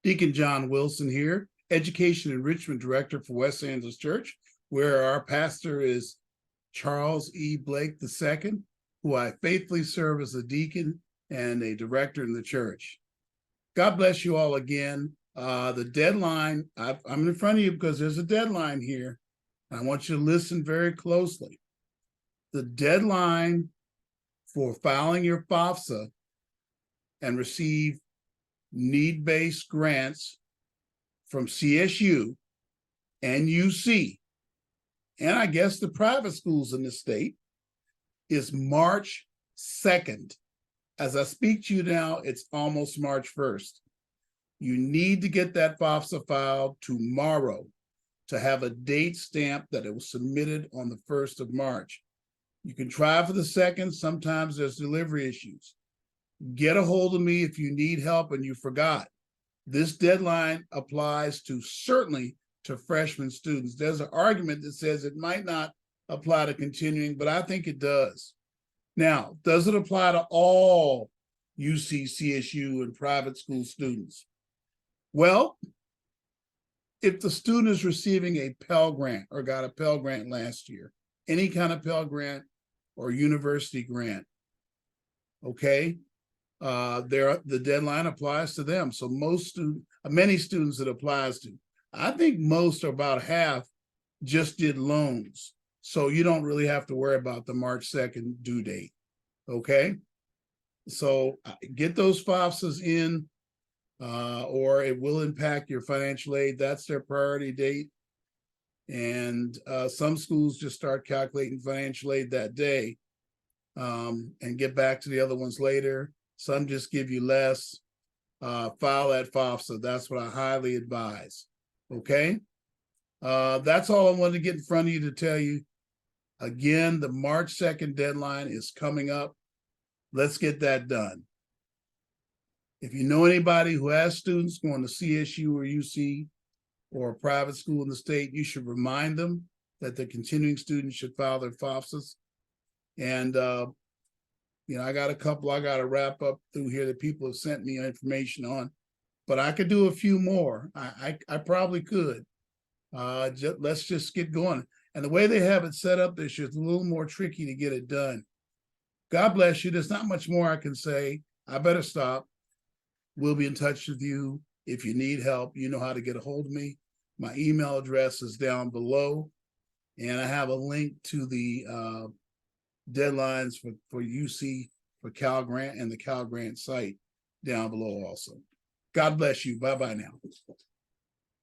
Deacon John Wilson here, Education Enrichment Director for West Angeles Church, where our pastor is Charles E. Blake II, who I faithfully serve as a deacon and a director in the church. God bless you all again. The deadline, I'm in front of you because there's a deadline here. I want you to listen very closely. The deadline for filing your FAFSA and receive need-based grants from CSU and UC, and I guess the private schools in the state, is March 2nd. As I speak to you now, it's almost March 1st. You need to get that FAFSA filed tomorrow to have a date stamp that it was submitted on the 1st of March. You can try for the 2nd. Sometimes there's delivery issues. Get a hold of me if you need help and you forgot. This deadline applies certainly to freshman students. There's an argument that says it might not apply to continuing, but I think it does. Now, does it apply to all UC-CSU and private school students? Well, if the student is receiving a Pell Grant or got a Pell Grant last year, any kind of Pell Grant or university grant, okay, the deadline applies to them. So many students it applies to. I think most or about half just did loans. So you don't really have to worry about the March 2nd due date, okay? So get those FAFSAs in or it will impact your financial aid. That's their priority date. And some schools just start calculating financial aid that day and get back to the other ones later. Some just give you less. File that FAFSA. That's what I highly advise. Okay? That's all I wanted to get in front of you to tell you. Again, the March 2nd deadline is coming up. Let's get that done. If you know anybody who has students going to CSU or UC or a private school in the state, you should remind them that the continuing students should file their FAFSAs. And I got a couple I got to wrap up through here that people have sent me information on, but I could do a few more. I probably could. Let's just get going. And the way they have it set up this year, it's a little more tricky to get it done. God bless you. There's not much more I can say. I better stop. We'll be in touch with you. If you need help, you know how to get a hold of me. My email address is down below, and I have a link to the deadlines for UC, for Cal Grant, and the Cal Grant site down below also. God bless you. Bye-bye now.